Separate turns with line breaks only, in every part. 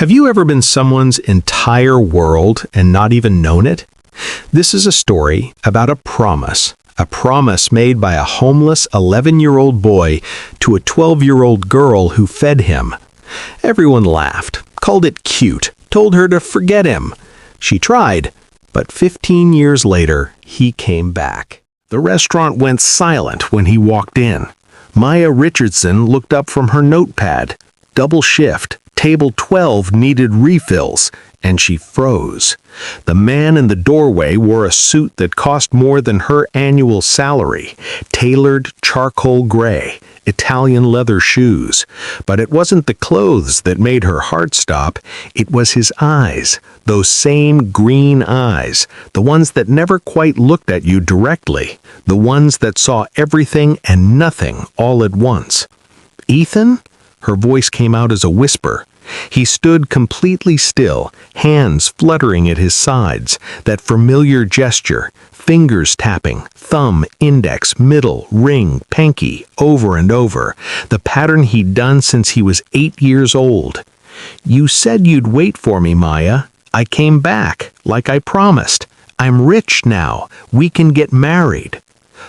Have you ever been someone's entire world and not even known it? This is a story about a promise made by a homeless 11-year-old boy to a 12-year-old girl who fed him. Everyone laughed, called it cute, told her to forget him. She tried, but 15 years later, he came back. The restaurant went silent when he walked in. Maya Richardson looked up from her notepad. Double shift, table 12 needed refills, and she froze. The man in the doorway wore a suit that cost more than her annual salary, tailored charcoal gray, Italian leather shoes. But it wasn't the clothes that made her heart stop, it was his eyes, those same green eyes, the ones that never quite looked at you directly, the ones that saw everything and nothing all at once. Ethan? Her voice came out as a whisper. He stood completely still, hands fluttering at his sides, that familiar gesture, fingers tapping, thumb, index, middle, ring, pinky, over and over, the pattern he'd done since he was 8 years old. "You said you'd wait for me, Maya. I came back, like I promised. I'm rich now. We can get married."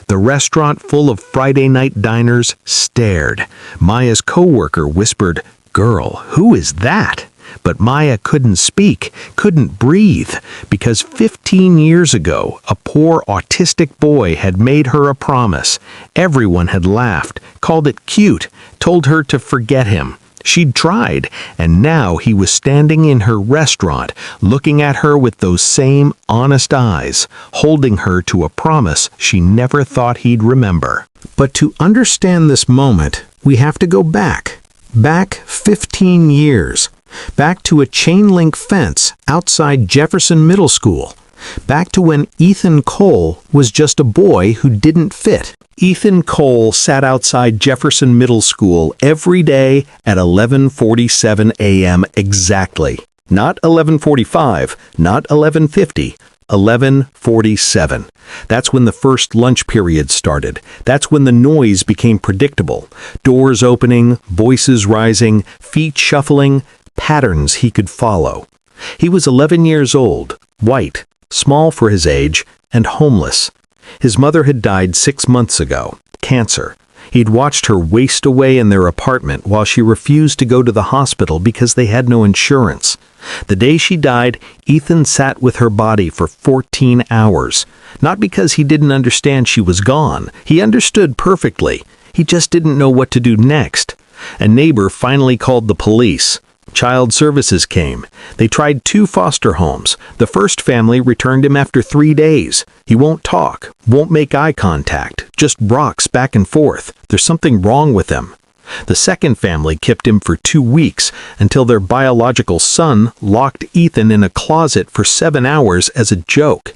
The restaurant full of Friday night diners stared. Maya's coworker whispered, "Girl, who is that?" But Maya couldn't speak, couldn't breathe, because 15 years ago, a poor autistic boy had made her a promise. Everyone had laughed, called it cute, told her to forget him. She'd tried, and now he was standing in her restaurant, looking at her with those same honest eyes, holding her to a promise she never thought he'd remember. But to understand this moment, we have to go back 15 years, back to a chain-link fence outside Jefferson Middle School, back to when Ethan Cole was just a boy who didn't fit. Ethan Cole sat outside Jefferson Middle School every day at 11:47 a.m. exactly. Not 11:45, not 11:50, 11:47. That's when the first lunch period started. That's when the noise became predictable. Doors opening, voices rising, feet shuffling, patterns he could follow. He was 11 years old, white, small for his age, and homeless. His mother had died 6 months ago, cancer. He'd watched her waste away in their apartment while she refused to go to the hospital because they had no insurance. The day she died, Ethan sat with her body for 14 hours. Not because he didn't understand she was gone. He understood perfectly. He just didn't know what to do next. A neighbor finally called the police. Child Services came. They tried 2 foster homes. The first family returned him after 3 days. He won't talk, won't make eye contact, just rocks back and forth. There's something wrong with him. The second family kept him for 2 weeks until their biological son locked Ethan in a closet for 7 hours as a joke.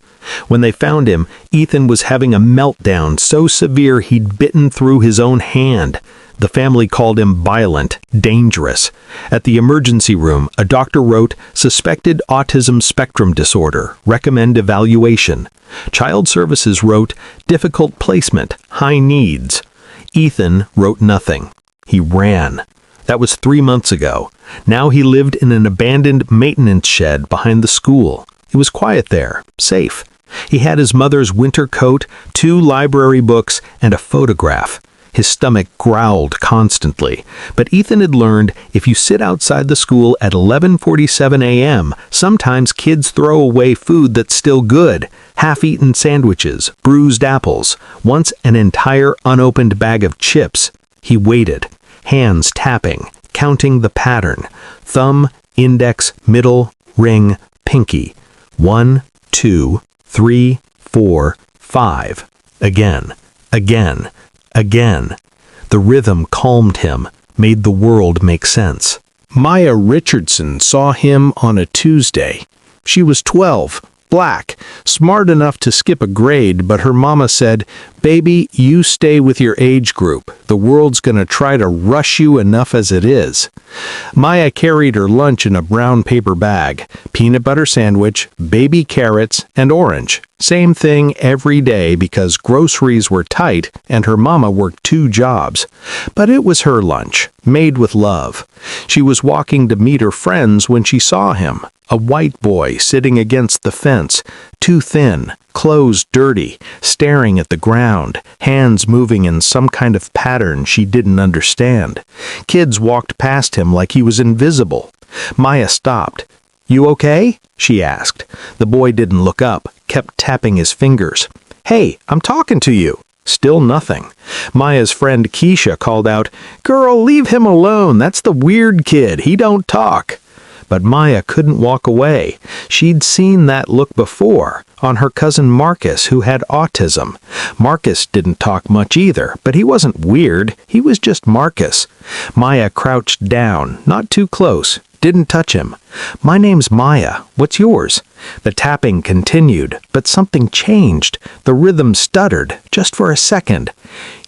When they found him, Ethan was having a meltdown so severe he'd bitten through his own hand. The family called him violent, dangerous. At the emergency room, a doctor wrote, "Suspected autism spectrum disorder. Recommend evaluation." Child Services wrote, "Difficult placement. High needs." Ethan wrote nothing. He ran. That was 3 months ago. Now he lived in an abandoned maintenance shed behind the school. It was quiet there, safe. He had his mother's winter coat, 2 library books, and a photograph. His stomach growled constantly, but Ethan had learned if you sit outside the school at 11:47 a.m., sometimes kids throw away food that's still good, half-eaten sandwiches, bruised apples, once an entire unopened bag of chips. He waited, hands tapping, counting the pattern, thumb, index, middle, ring, pinky. 1, 2, 3, 4, 5. Again, again. Again. The rhythm calmed him, made the world make sense. Maya Richardson saw him on a Tuesday. She was 12, black, smart enough to skip a grade, but her mama said, "Baby, you stay with your age group. The world's gonna try to rush you enough as it is." Maya carried her lunch in a brown paper bag, peanut butter sandwich, baby carrots, and orange. Same thing every day because groceries were tight and her mama worked 2 jobs. But it was her lunch, made with love. She was walking to meet her friends when she saw him, a white boy sitting against the fence, too thin, clothes dirty, staring at the ground, hands moving in some kind of pattern she didn't understand. Kids walked past him like he was invisible. Maya stopped. "You okay?" she asked. The boy didn't look up, kept tapping his fingers. "Hey, I'm talking to you." Still nothing. Maya's friend Keisha called out, "Girl, leave him alone. That's the weird kid. He don't talk." But Maya couldn't walk away. She'd seen that look before, on her cousin Marcus, who had autism. Marcus didn't talk much either, but he wasn't weird. He was just Marcus. Maya crouched down, not too close. Didn't touch him. "My name's Maya. What's yours?" The tapping continued, but something changed. The rhythm stuttered, just for a second.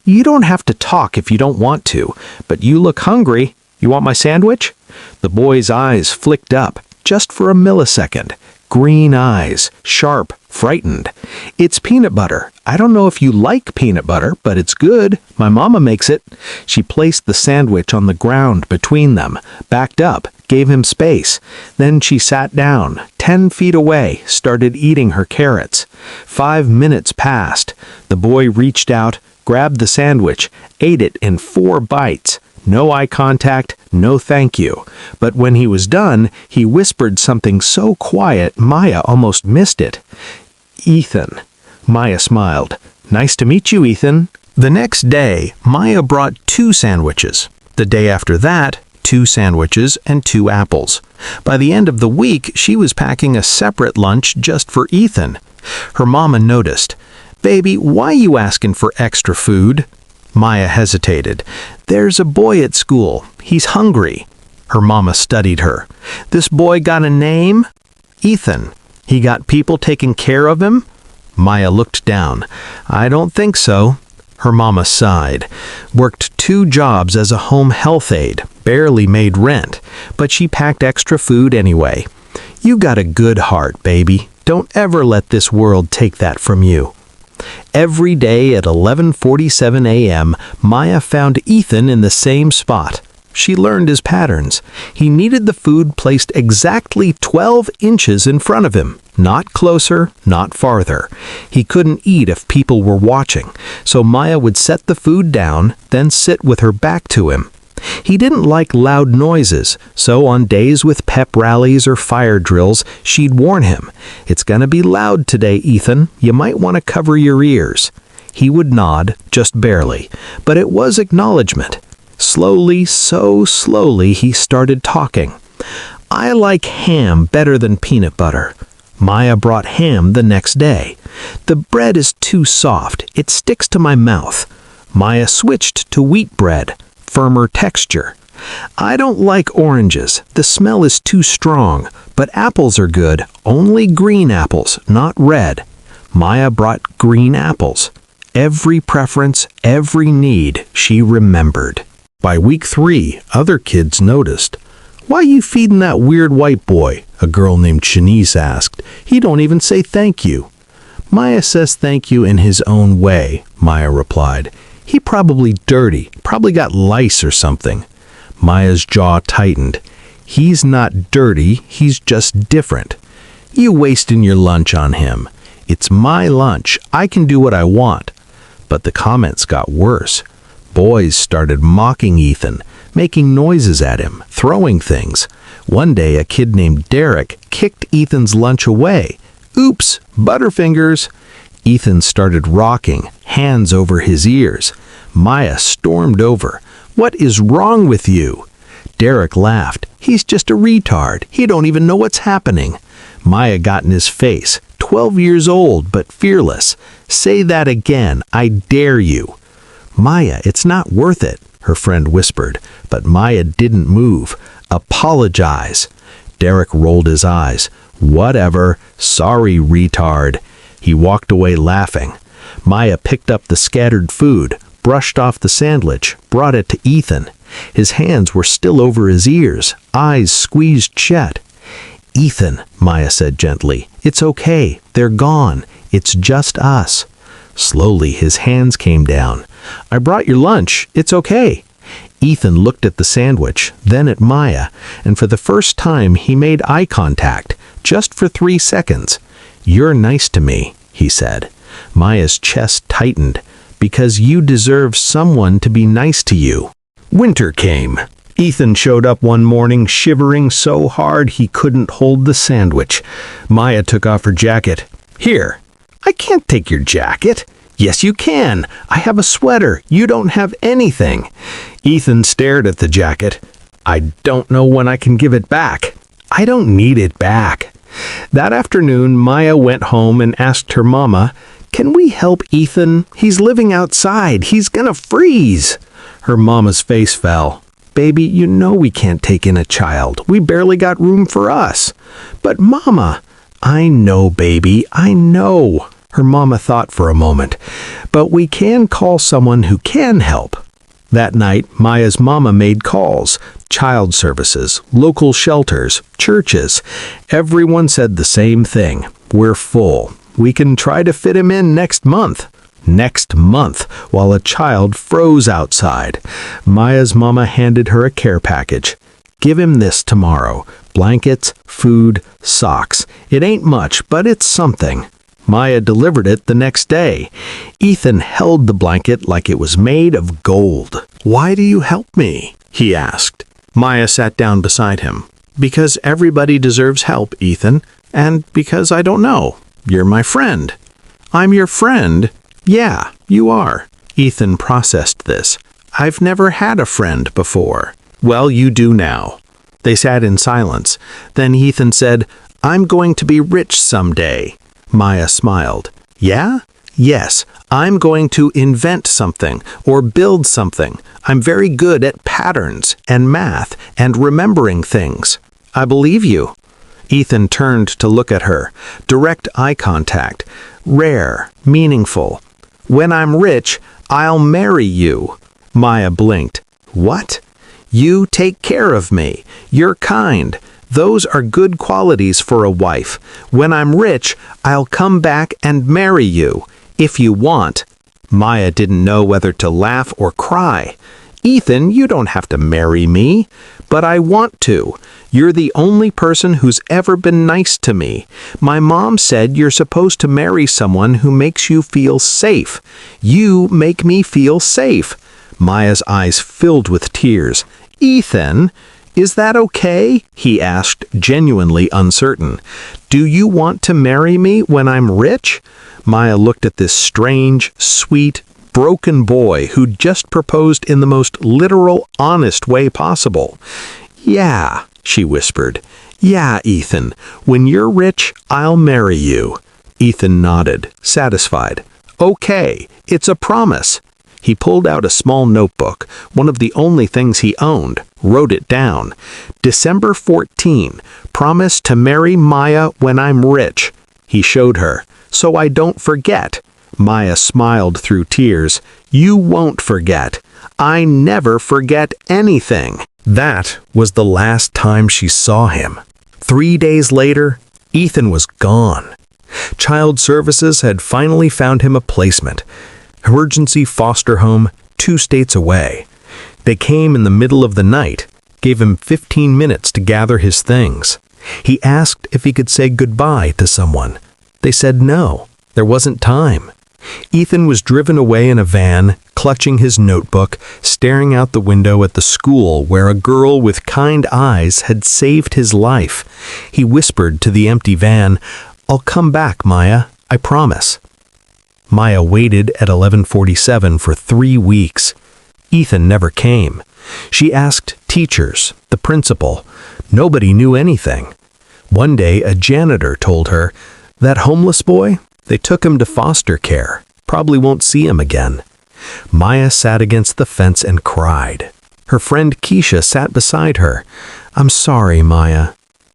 "You don't have to talk if you don't want to, but you look hungry. You want my sandwich?" The boy's eyes flicked up, just for a millisecond. Green eyes, sharp, frightened. "It's peanut butter. I don't know if you like peanut butter, but it's good. My mama makes it." She placed the sandwich on the ground between them, backed up, gave him space. Then she sat down, 10 feet away, started eating her carrots. 5 minutes passed. The boy reached out, grabbed the sandwich, ate it in 4 bites. No eye contact, no thank you. But when he was done, he whispered something so quiet Maya almost missed it. "Ethan." Maya smiled. "Nice to meet you, Ethan." The next day, Maya brought 2 sandwiches. The day after that, 2 sandwiches and 2 apples. By the end of the week, she was packing a separate lunch just for Ethan. Her mama noticed. "Baby, why you asking for extra food?" Maya hesitated. "There's a boy at school. He's hungry." Her mama studied her. "This boy got a name?" "Ethan." "He got people taking care of him?" Maya looked down. "I don't think so." Her mama sighed. "Worked 2 jobs as a home health aide, barely made rent, but she packed extra food anyway. You got a good heart, baby. Don't ever let this world take that from you." Every day at 11:47 a.m., Maya found Ethan in the same spot. She learned his patterns. He needed the food placed exactly 12 inches in front of him. Not closer, not farther. He couldn't eat if people were watching, so Maya would set the food down, then sit with her back to him. He didn't like loud noises, so on days with pep rallies or fire drills, she'd warn him, "It's gonna be loud today, Ethan. You might want to cover your ears." He would nod, just barely, but it was acknowledgement. Slowly, so slowly, he started talking. "I like ham better than peanut butter." Maya brought ham the next day. "The bread is too soft. It sticks to my mouth." Maya switched to wheat bread. Firmer texture. "I don't like oranges. The smell is too strong, but apples are good. Only green apples, not red." Maya brought green apples. Every preference, every need, she remembered. By week 3, other kids noticed. "Why you feeding that weird white boy?" a girl named Shanice asked. "He don't even say thank you." "Maya says thank you in his own way," Maya replied. "He probably dirty, probably got lice or something." Maya's jaw tightened. "He's not dirty, he's just different. You wasting your lunch on him. It's my lunch, I can do what I want." But the comments got worse. Boys started mocking Ethan, making noises at him, throwing things. One day a kid named Derek kicked Ethan's lunch away. "Oops, Butterfingers." Ethan started rocking, hands over his ears. Maya stormed over. "What is wrong with you?" Derek laughed. "He's just a retard. He don't even know what's happening." Maya got in his face. 12 years old, but fearless. "Say that again. I dare you." "Maya, it's not worth it," her friend whispered, but Maya didn't move. "Apologize." Derek rolled his eyes. "Whatever. Sorry, retard." He walked away laughing. Maya picked up the scattered food, brushed off the sandwich, brought it to Ethan. His hands were still over his ears, eyes squeezed shut. "Ethan," Maya said gently, "it's okay. They're gone. It's just us." Slowly, his hands came down. "I brought your lunch. It's okay." Ethan looked at the sandwich, then at Maya, and for the first time he made eye contact, just for 3 seconds. "You're nice to me," he said. Maya's chest tightened. "Because you deserve someone to be nice to you." Winter came. Ethan showed up one morning shivering so hard he couldn't hold the sandwich. Maya took off her jacket. "Here." "I can't take your jacket." "Yes, you can. I have a sweater. You don't have anything." Ethan stared at the jacket. "I don't know when I can give it back." "I don't need it back." That afternoon, Maya went home and asked her mama, "Can we help Ethan? He's living outside. He's gonna freeze." Her mama's face fell. "Baby, you know we can't take in a child. We barely got room for us." "But Mama..." "I know, baby, I know." Her mama thought for a moment. "But we can call someone who can help." That night, Maya's mama made calls. Child services, local shelters, churches. Everyone said the same thing. "We're full. We can try to fit him in next month." Next month, while a child froze outside. Maya's mama handed her a care package. "Give him this tomorrow. Blankets, food, socks. It ain't much, but it's something." Maya delivered it the next day. Ethan held the blanket like it was made of gold. "Why do you help me?" he asked. Maya sat down beside him. "Because everybody deserves help, Ethan. And because I don't know. You're my friend." "I'm your friend?" "Yeah, you are." Ethan processed this. "I've never had a friend before." "Well, you do now." They sat in silence. Then Ethan said, "I'm going to be rich someday." Maya smiled. "Yeah?" "Yes, I'm going to invent something or build something. I'm very good at patterns and math and remembering things." "I believe you." Ethan turned to look at her. Direct eye contact. Rare, meaningful. "When I'm rich, I'll marry you." Maya blinked. "What?" "You take care of me. You're kind. Those are good qualities for a wife. When I'm rich, I'll come back and marry you. If you want." Maya didn't know whether to laugh or cry. "Ethan, you don't have to marry me." "But I want to. You're the only person who's ever been nice to me. My mom said you're supposed to marry someone who makes you feel safe. You make me feel safe." Maya's eyes filled with tears. "Ethan, is that okay?" he asked, genuinely uncertain. "Do you want to marry me when I'm rich?" Maya looked at this strange, sweet, broken boy who'd just proposed in the most literal, honest way possible. "Yeah," she whispered. "Yeah, Ethan. When you're rich, I'll marry you." Ethan nodded, satisfied. "Okay, it's a promise." He pulled out a small notebook, one of the only things he owned, wrote it down. "December 14, promise to marry Maya when I'm rich." He showed her. "So I don't forget." Maya smiled through tears. "You won't forget. I never forget anything." That was the last time she saw him. 3 days later, Ethan was gone. Child Services had finally found him a placement. Emergency foster home 2 states away. They came in the middle of the night, gave him 15 minutes to gather his things. He asked if he could say goodbye to someone. They said no, there wasn't time. Ethan was driven away in a van, clutching his notebook, staring out the window at the school where a girl with kind eyes had saved his life. He whispered to the empty van, "I'll come back, Maya, I promise." Maya waited at 11:47 for 3 weeks. Ethan never came. She asked teachers, the principal. Nobody knew anything. One day, a janitor told her, "That homeless boy, they took him to foster care. Probably won't see him again." Maya sat against the fence and cried. Her friend Keisha sat beside her. "I'm sorry, Maya."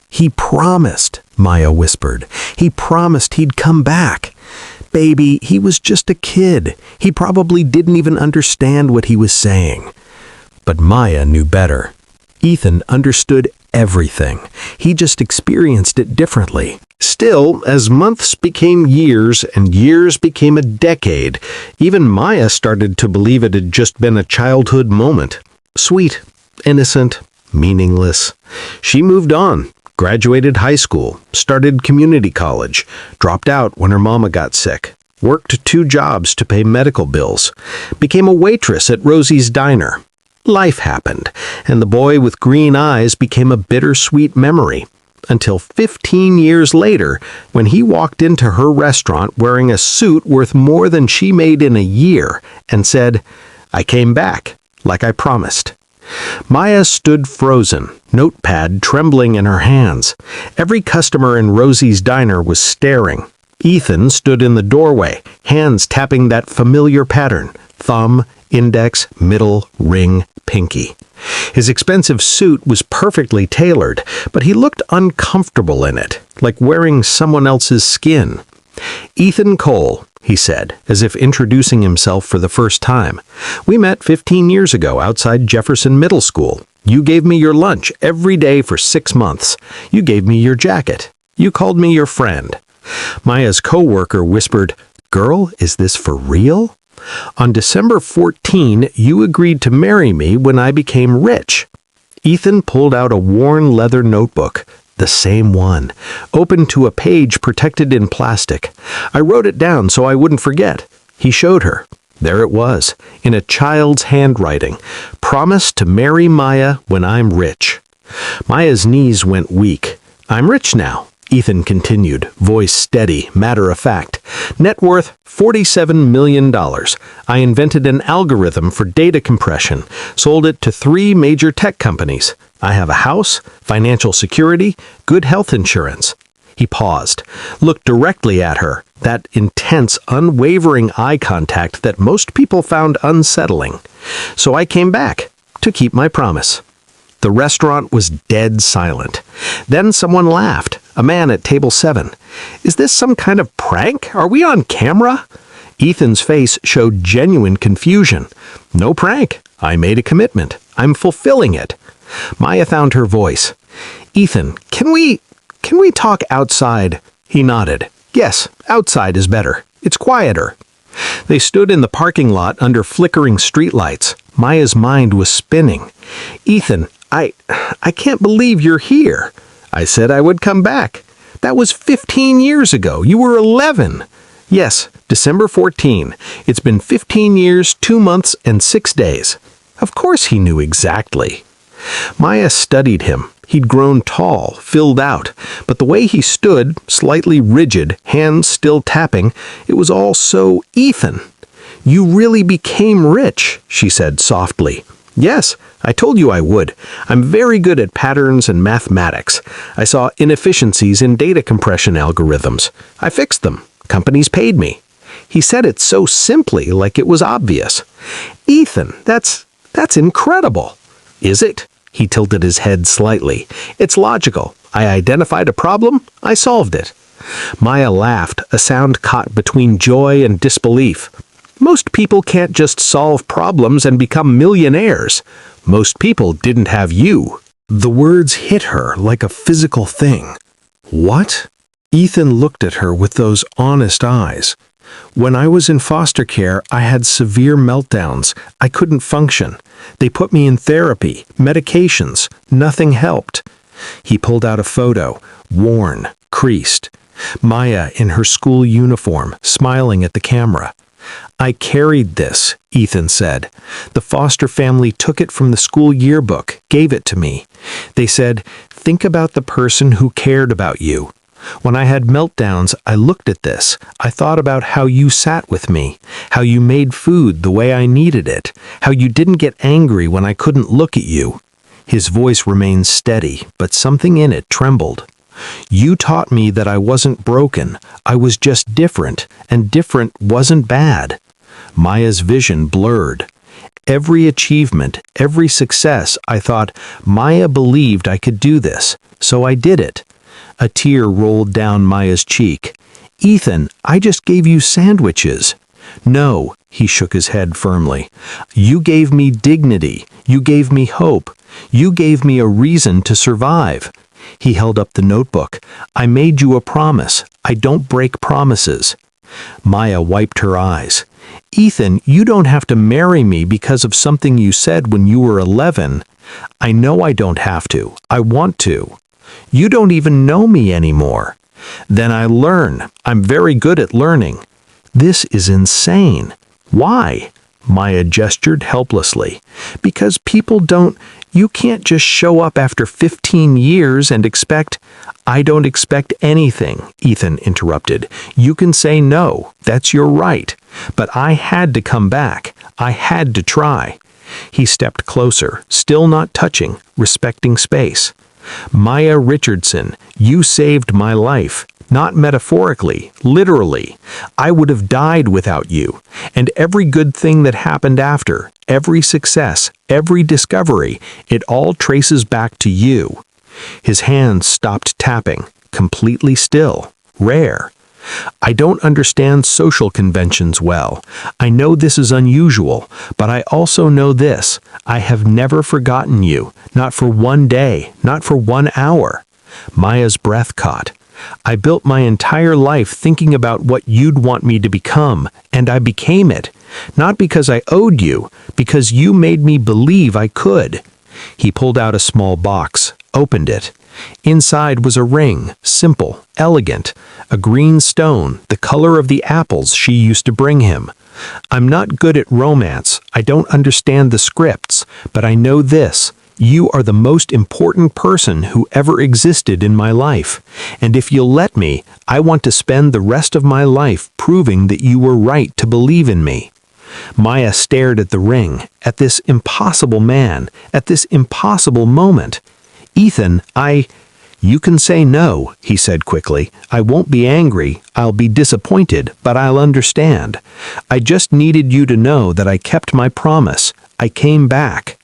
"He promised," Maya whispered. "He promised he'd come back." "Baby, he was just a kid. He probably didn't even understand what he was saying." But Maya knew better. Ethan understood everything. He just experienced it differently. Still, as months became years and years became a decade, even Maya started to believe it had just been a childhood moment. Sweet, innocent, meaningless. She moved on, graduated high school, started community college, dropped out when her mama got sick, worked 2 jobs to pay medical bills, became a waitress at Rosie's Diner. Life happened, and the boy with green eyes became a bittersweet memory. Until 15 years later, when he walked into her restaurant wearing a suit worth more than she made in a year and said, "I came back, like I promised." Maya stood frozen, notepad trembling in her hands. Every customer in Rosie's Diner was staring. Ethan stood in the doorway, hands tapping that familiar pattern: thumb, index, middle, ring, pinky. His expensive suit was perfectly tailored, but he looked uncomfortable in it, like wearing someone else's skin. "Ethan Cole," he said, as if introducing himself for the first time. "We met 15 years ago outside Jefferson Middle School. You gave me your lunch every day for 6 months. You gave me your jacket. You called me your friend." Maya's co-worker whispered, "Girl, is this for real? On December 14, you agreed to marry me when I became rich." Ethan pulled out a worn leather notebook, the same one, open to a page protected in plastic. "I wrote it down so I wouldn't forget." He showed her. There it was, in a child's handwriting. "Promise to marry Maya when I'm rich." Maya's knees went weak. "I'm rich now," Ethan continued, voice steady, matter-of-fact. "Net worth $47 million. I invented an algorithm for data compression, sold it to 3 major tech companies. I have a house, financial security, good health insurance." He paused, looked directly at her, that intense, unwavering eye contact that most people found unsettling. "So I came back, to keep my promise." The restaurant was dead silent. Then someone laughed, a man at table 7. "Is this some kind of prank? Are we on camera?" Ethan's face showed genuine confusion. "No prank. I made a commitment. I'm fulfilling it." Maya found her voice. "Ethan, can we talk outside?" He nodded. "Yes, outside is better. It's quieter." They stood in the parking lot under flickering streetlights. Maya's mind was spinning. "Ethan, I can't believe you're here. I said I would come back. That was 15 years ago. You were 11. Yes, December 14. It's been 15 years, 2 months, and 6 days. Of course he knew exactly. Maya studied him. He'd grown tall, filled out, but the way he stood, slightly rigid, hands still tapping, it was all so Ethan. "You really became rich," she said softly. "Yes, I told you I would. I'm very good at patterns and mathematics. I saw inefficiencies in data compression algorithms. I fixed them. Companies paid me." He said it so simply, like it was obvious. "Ethan, that's incredible." "Is it?" He tilted his head slightly. "It's logical. I identified a problem. I solved it." Maya laughed, a sound caught between joy and disbelief. "Most people can't just solve problems and become millionaires. Most people didn't have you." The words hit her like a physical thing. "What?" Ethan looked at her with those honest eyes. "When I was in foster care, I had severe meltdowns. I couldn't function. They put me in therapy, medications. Nothing helped." He pulled out a photo, worn, creased. Maya in her school uniform, smiling at the camera. "I carried this," Ethan said. "The foster family took it from the school yearbook, gave it to me. They said, 'Think about the person who cared about you.' When I had meltdowns, I looked at this. I thought about how you sat with me, how you made food the way I needed it, how you didn't get angry when I couldn't look at you." His voice remained steady, but something in it trembled. "You taught me that I wasn't broken. I was just different, and different wasn't bad." Maya's vision blurred. Every achievement, every success, I thought, Maya believed I could do this, so I did it. A tear rolled down Maya's cheek. "Ethan, I just gave you sandwiches." No, he shook his head firmly. You gave me dignity. You gave me hope. You gave me a reason to survive. He held up the notebook. I made you a promise. I don't break promises. Maya wiped her eyes. Ethan, you don't have to marry me because of something you said when you were 11. I know I don't have to. I want to. You don't even know me anymore. Then I learn. I'm very good at learning. This is insane. Why? Maya gestured helplessly. Because people don't... You can't just show up after 15 years and expect... I don't expect anything, Ethan interrupted. You can say no. That's your right. But I had to come back. I had to try. He stepped closer, still not touching, respecting space. Maya Richardson, you saved my life. Not metaphorically, literally. I would have died without you. And every good thing that happened after, every success, every discovery, it all traces back to you. His hands stopped tapping, completely still, rare. I don't understand social conventions well. I know this is unusual, but I also know this. I have never forgotten you, not for one day, not for 1 hour. Maya's breath caught. I built my entire life thinking about what you'd want me to become, and I became it. Not because I owed you, because you made me believe I could. He pulled out a small box, opened it. Inside was a ring, simple, elegant, a green stone, the color of the apples she used to bring him. I'm not good at romance, I don't understand the scripts, but I know this. You are the most important person who ever existed in my life, and if you'll let me, I want to spend the rest of my life proving that you were right to believe in me. Maya stared at the ring, at this impossible man, at this impossible moment. Ethan, You can say no, he said quickly. I won't be angry, I'll be disappointed, but I'll understand. I just needed you to know that I kept my promise. I came back.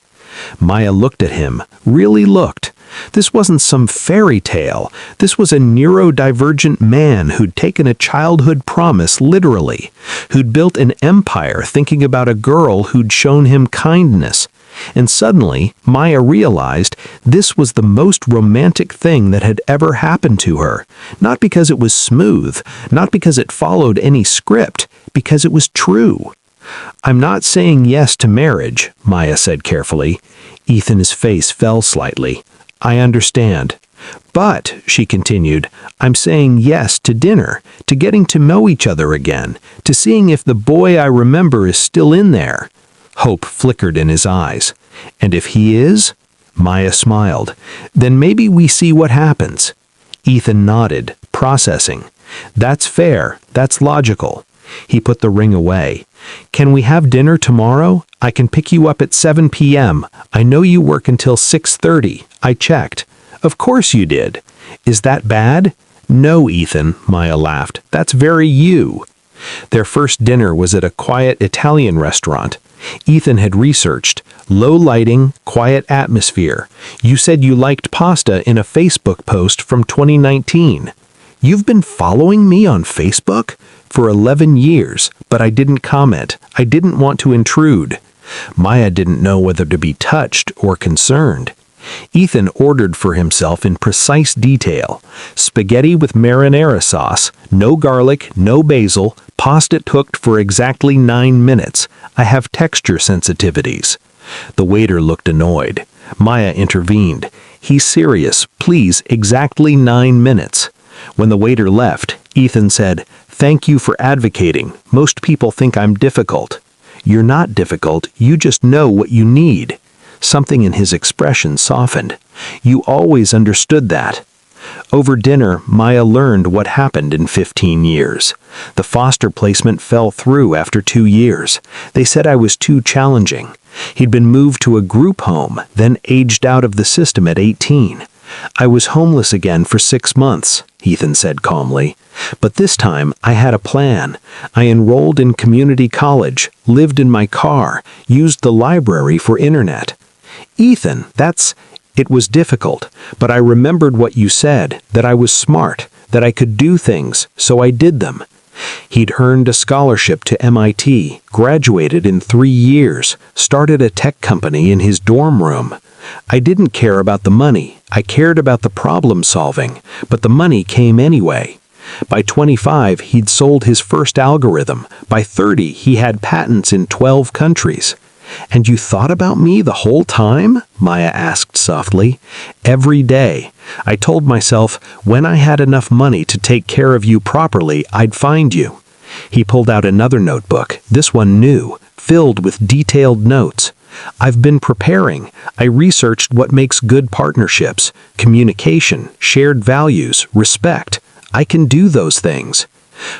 Maya looked at him, really looked. This wasn't some fairy tale. This was a neurodivergent man who'd taken a childhood promise literally, who'd built an empire thinking about a girl who'd shown him kindness. And suddenly, Maya realized this was the most romantic thing that had ever happened to her. Not because it was smooth, not because it followed any script, because it was true. I'm not saying yes to marriage, Maya said carefully. Ethan's face fell slightly. I understand. But, she continued, I'm saying yes to dinner, to getting to know each other again, to seeing if the boy I remember is still in there. Hope flickered in his eyes. And if he is? Maya smiled. Then maybe we see what happens. Ethan nodded, processing. That's fair. That's logical. He put the ring away. Can we have dinner tomorrow? I can pick you up at 7 p.m. I know you work until 6:30. I checked. Of course you did. Is that bad? No, Ethan, Maya laughed. That's very you. Their first dinner was at a quiet Italian restaurant. Ethan had researched. Low lighting, quiet atmosphere. You said you liked pasta in a Facebook post from 2019. You've been following me on Facebook? For 11 years, but I didn't comment. I didn't want to intrude. Maya didn't know whether to be touched or concerned. Ethan ordered for himself in precise detail. Spaghetti with marinara sauce, no garlic, no basil, pasta cooked for exactly 9 minutes. I have texture sensitivities. The waiter looked annoyed. Maya intervened. He's serious, please, exactly 9 minutes. When the waiter left, Ethan said, Thank you for advocating. Most people think I'm difficult. You're not difficult, you just know what you need. Something in his expression softened. You always understood that. Over dinner, Maya learned what happened in 15 years. The foster placement fell through after 2 years. They said I was too challenging. He'd been moved to a group home, then aged out of the system at 18. I was homeless again for 6 months, Ethan said calmly. But this time, I had a plan. I enrolled in community college, lived in my car, used the library for internet. Ethan, it was difficult, but I remembered what you said, that I was smart, that I could do things, so I did them. He'd earned a scholarship to MIT, graduated in 3 years, started a tech company in his dorm room. I didn't care about the money, I cared about the problem solving, but the money came anyway. By 25, he'd sold his first algorithm. By 30, he had patents in 12 countries. "And you thought about me the whole time?" Maya asked softly. "Every day. I told myself, when I had enough money to take care of you properly, I'd find you." He pulled out another notebook, this one new, filled with detailed notes. "I've been preparing. I researched what makes good partnerships, communication, shared values, respect. I can do those things."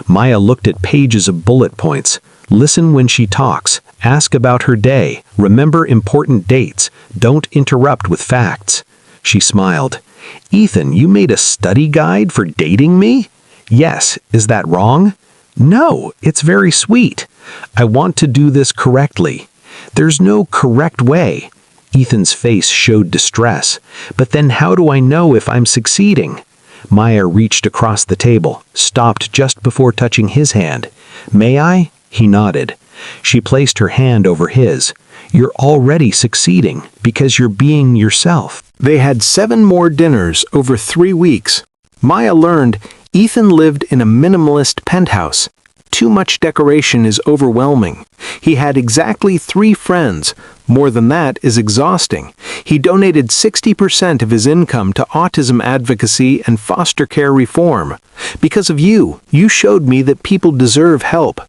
Maya looked at pages of bullet points. Listen when she talks. Ask about her day. Remember important dates. Don't interrupt with facts. She smiled. "Ethan, you made a study guide for dating me?" "Yes. Is that wrong?" "No, it's very sweet. I want to do this correctly." "There's no correct way." Ethan's face showed distress. "But then how do I know if I'm succeeding?" Maya reached across the table, stopped just before touching his hand. "May I?" He nodded. She placed her hand over his. "You're already succeeding, because you're being yourself." They had 7 more dinners over 3 weeks. Maya learned Ethan lived in a minimalist penthouse. Too much decoration is overwhelming. He had exactly 3 friends. More than that is exhausting. He donated 60% of his income to autism advocacy and foster care reform. "Because of you, you showed me that people deserve help."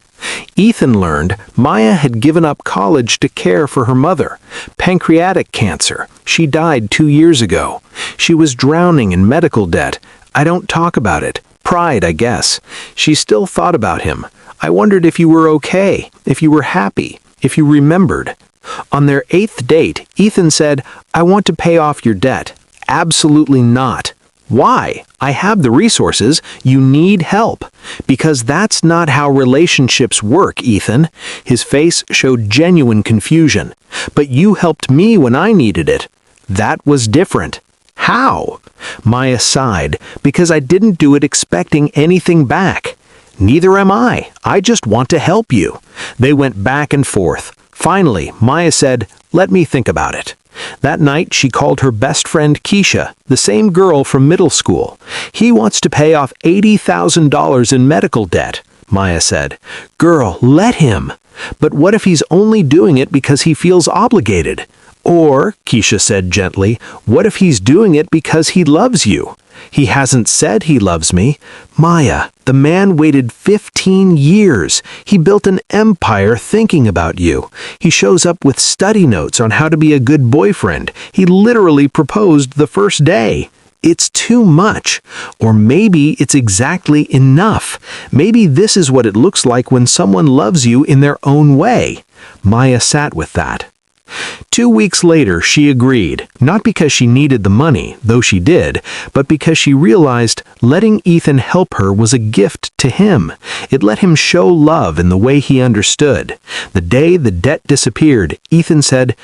Ethan learned Maya had given up college to care for her mother. Pancreatic cancer. She died 2 years ago. She was drowning in medical debt. I don't talk about it. Pride, I guess. She still thought about him. "I wondered if you were okay, if you were happy, if you remembered." On their 8th date, Ethan said, "I want to pay off your debt." "Absolutely not." "Why? I have the resources. You need help." "Because that's not how relationships work, Ethan." His face showed genuine confusion. "But you helped me when I needed it." "That was different." "How?" Maya sighed. "Because I didn't do it expecting anything back." "Neither am I. I just want to help you." They went back and forth. Finally, Maya said, "Let me think about it." That night, she called her best friend Keisha, the same girl from middle school. "He wants to pay off $80,000 in medical debt," Maya said. "Girl, let him." "But what if he's only doing it because he feels obligated?" "Or," Keisha said gently, "what if he's doing it because he loves you?" "He hasn't said he loves me." "Maya, the man waited 15 years. He built an empire thinking about you. He shows up with study notes on how to be a good boyfriend. He literally proposed the first day." "It's too much." "Or maybe it's exactly enough. Maybe this is what it looks like when someone loves you in their own way." Maya sat with that. 2 weeks later, she agreed, not because she needed the money, though she did, but because she realized letting Ethan help her was a gift to him. It let him show love in the way he understood. The day the debt disappeared, Ethan said,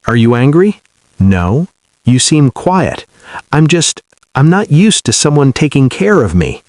"Are you angry?" "No." "You seem quiet." I'm not used to someone taking care of me."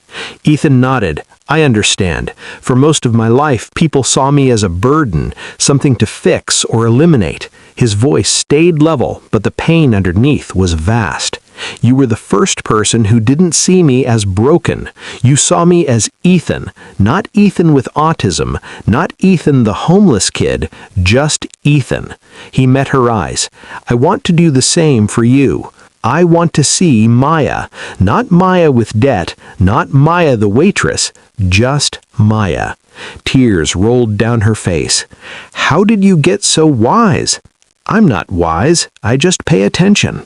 Ethan nodded. "I understand. For most of my life, people saw me as a burden, something to fix or eliminate." His voice stayed level, but the pain underneath was vast. "You were the first person who didn't see me as broken. You saw me as Ethan, not Ethan with autism, not Ethan the homeless kid, just Ethan." He met her eyes. "I want to do the same for you. I want to see Maya, not Maya with debt, not Maya the waitress, just Maya." Tears rolled down her face. "How did you get so wise?" "I'm not wise, I just pay attention."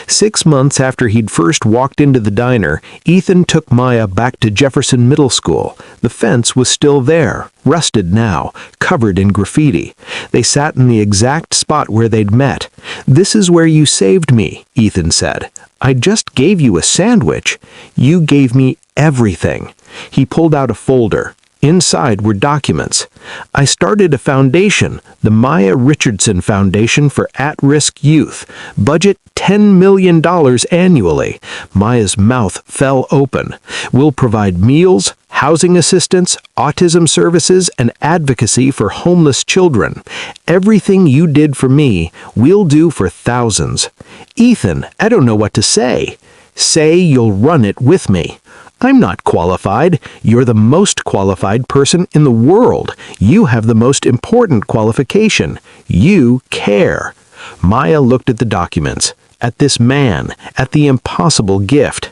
6 months after he'd first walked into the diner, Ethan took Maya back to Jefferson Middle School. The fence was still there, rusted now, covered in graffiti. They sat in the exact spot where they'd met. "This is where you saved me," Ethan said. "I just gave you a sandwich. You gave me everything." He pulled out a folder. Inside were documents. "I started a foundation, the Maya Richardson Foundation for At-Risk Youth. Budget $10 million annually." Maya's mouth fell open. "We'll provide meals, housing assistance, autism services, and advocacy for homeless children. Everything you did for me, we'll do for thousands. Ethan, I don't know what to say. Say you'll run it with me. I'm not qualified. You're the most qualified person in the world. You have the most important qualification. You care. Maya looked at the documents, at this man, at the impossible gift.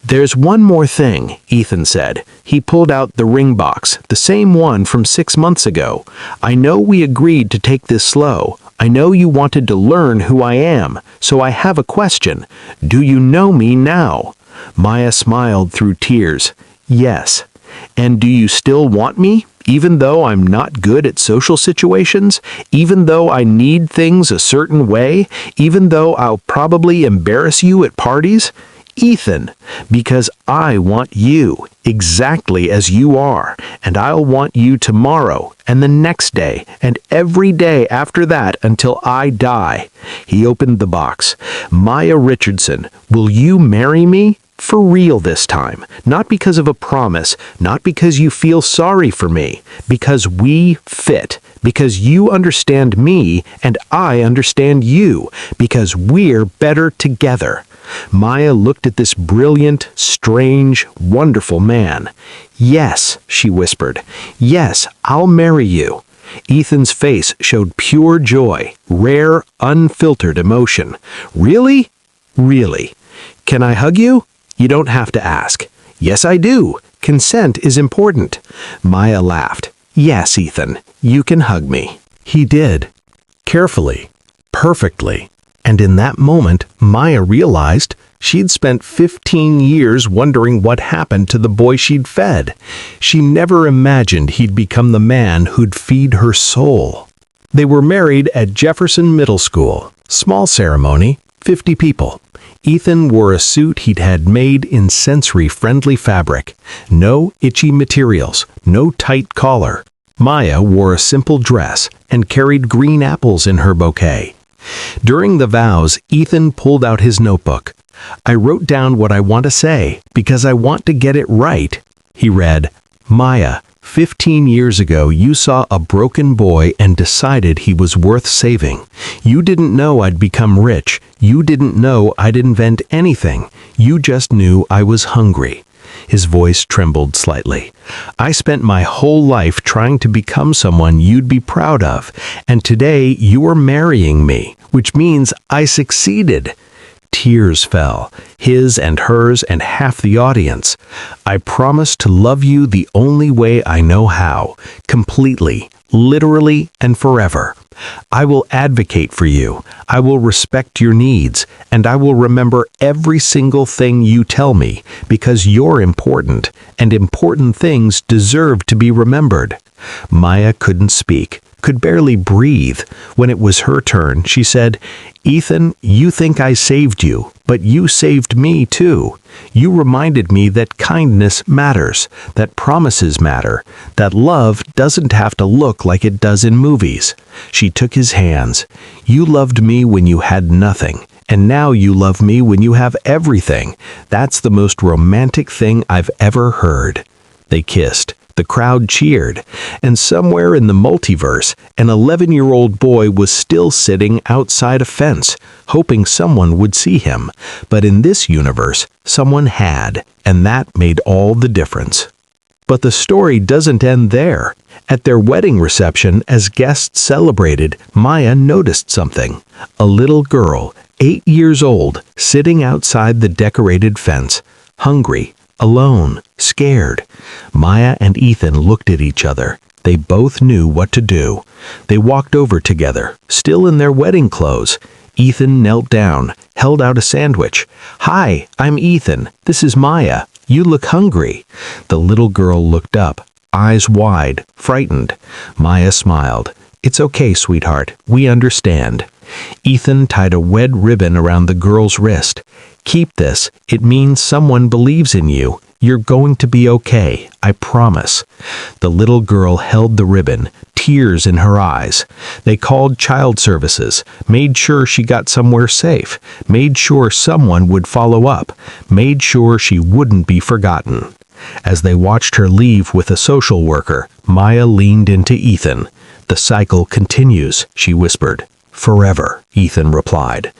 There's one more thing, Ethan said. He pulled out the ring box, the same one from 6 months ago. I know we agreed to take this slow. I know you wanted to learn who I am, so I have a question. Do you know me now? Maya smiled through tears. Yes. And do you still want me, even though I'm not good at social situations, even though I need things a certain way, even though I'll probably embarrass you at parties? Ethan, because I want you exactly as you are, and I'll want you tomorrow and the next day and every day after that until I die. He opened the box. Maya Richardson, will you marry me? For real this time, not because of a promise, not because you feel sorry for me, because we fit, because you understand me and I understand you, because we're better together. Maya looked at this brilliant, strange, wonderful man. Yes, she whispered. Yes, I'll marry you. Ethan's face showed pure joy, rare, unfiltered emotion. Really? Really. Can I hug you? You don't have to ask. Yes, I do. Consent is important. Maya laughed. Yes, Ethan, you can hug me. He did. Carefully. Perfectly. And in that moment, Maya realized she'd spent 15 years wondering what happened to the boy she'd fed. She never imagined he'd become the man who'd feed her soul. They were married at Jefferson Middle School. Small ceremony, 50 people. Ethan wore a suit he'd had made in sensory-friendly fabric. No itchy materials, no tight collar. Maya wore a simple dress and carried green apples in her bouquet. During the vows, Ethan pulled out his notebook. I wrote down what I want to say because I want to get it right. He read, Maya, 15 years ago you saw a broken boy and decided he was worth saving. You didn't know I'd become rich. You didn't know I'd invent anything. You just knew I was hungry. His voice trembled slightly. I spent my whole life trying to become someone you'd be proud of, and today you are marrying me, which means I succeeded. Tears fell, his and hers and half the audience. I promise to love you the only way I know how, completely, literally, and forever. I will advocate for you, I will respect your needs, and I will remember every single thing you tell me, because you're important, and important things deserve to be remembered. Maya couldn't speak, could barely breathe. When it was her turn, she said, Ethan, you think I saved you, but you saved me too. You reminded me that kindness matters, that promises matter, that love doesn't have to look like it does in movies. She took his hands. You loved me when you had nothing, and now you love me when you have everything. That's the most romantic thing I've ever heard. They kissed. The crowd cheered, and somewhere in the multiverse, an 11-year-old boy was still sitting outside a fence, hoping someone would see him. But in this universe, someone had, and that made all the difference. But the story doesn't end there. At their wedding reception, as guests celebrated, Maya noticed something. A little girl, 8 years old, sitting outside the decorated fence, hungry, alone, scared. Maya and Ethan looked at each other. They both knew what to do. They walked over together, still in their wedding clothes. Ethan knelt down, held out a sandwich. Hi, I'm Ethan. This is Maya. You look hungry. The little girl looked up, eyes wide, frightened. Maya smiled. It's okay, sweetheart. We understand. Ethan tied a red ribbon around the girl's wrist. Keep this. It means someone believes in you. You're going to be okay, I promise. The little girl held the ribbon, tears in her eyes. They called child services, made sure she got somewhere safe, made sure someone would follow up, made sure she wouldn't be forgotten. As they watched her leave with a social worker, Maya leaned into Ethan. "The cycle continues," she whispered. "Forever," Ethan replied.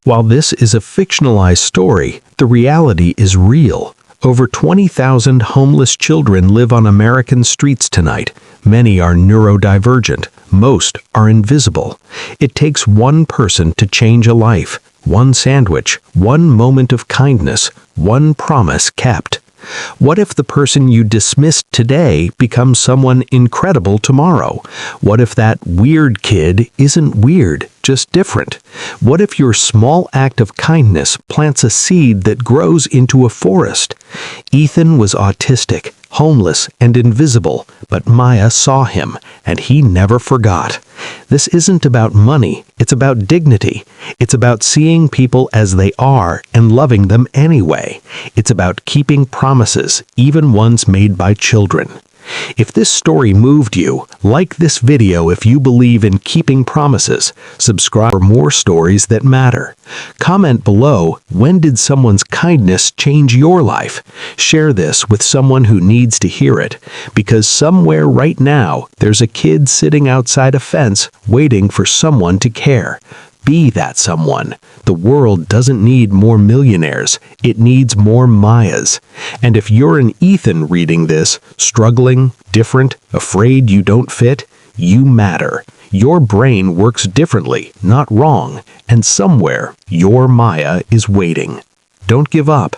While this is a fictionalized story, the reality is real. Over 20,000 homeless children live on American streets tonight. Many are neurodivergent. Most are invisible. It takes one person to change a life. One sandwich, one moment of kindness, one promise kept. What if the person you dismissed today becomes someone incredible tomorrow? What if that weird kid isn't weird, just different? What if your small act of kindness plants a seed that grows into a forest? Ethan was autistic, homeless, and invisible, but Maya saw him, and he never forgot. This isn't about money, it's about dignity. It's about seeing people as they are and loving them anyway. It's about keeping promises, even ones made by children. If this story moved you, like this video if you believe in keeping promises. Subscribe for more stories that matter. Comment below, when did someone's kindness change your life? Share this with someone who needs to hear it, because somewhere right now, there's a kid sitting outside a fence waiting for someone to care. Be that someone. The world doesn't need more millionaires. It needs more Mayas. And if you're an Ethan reading this, struggling, different, afraid you don't fit, you matter. Your brain works differently, not wrong. And somewhere, your Maya is waiting. Don't give up.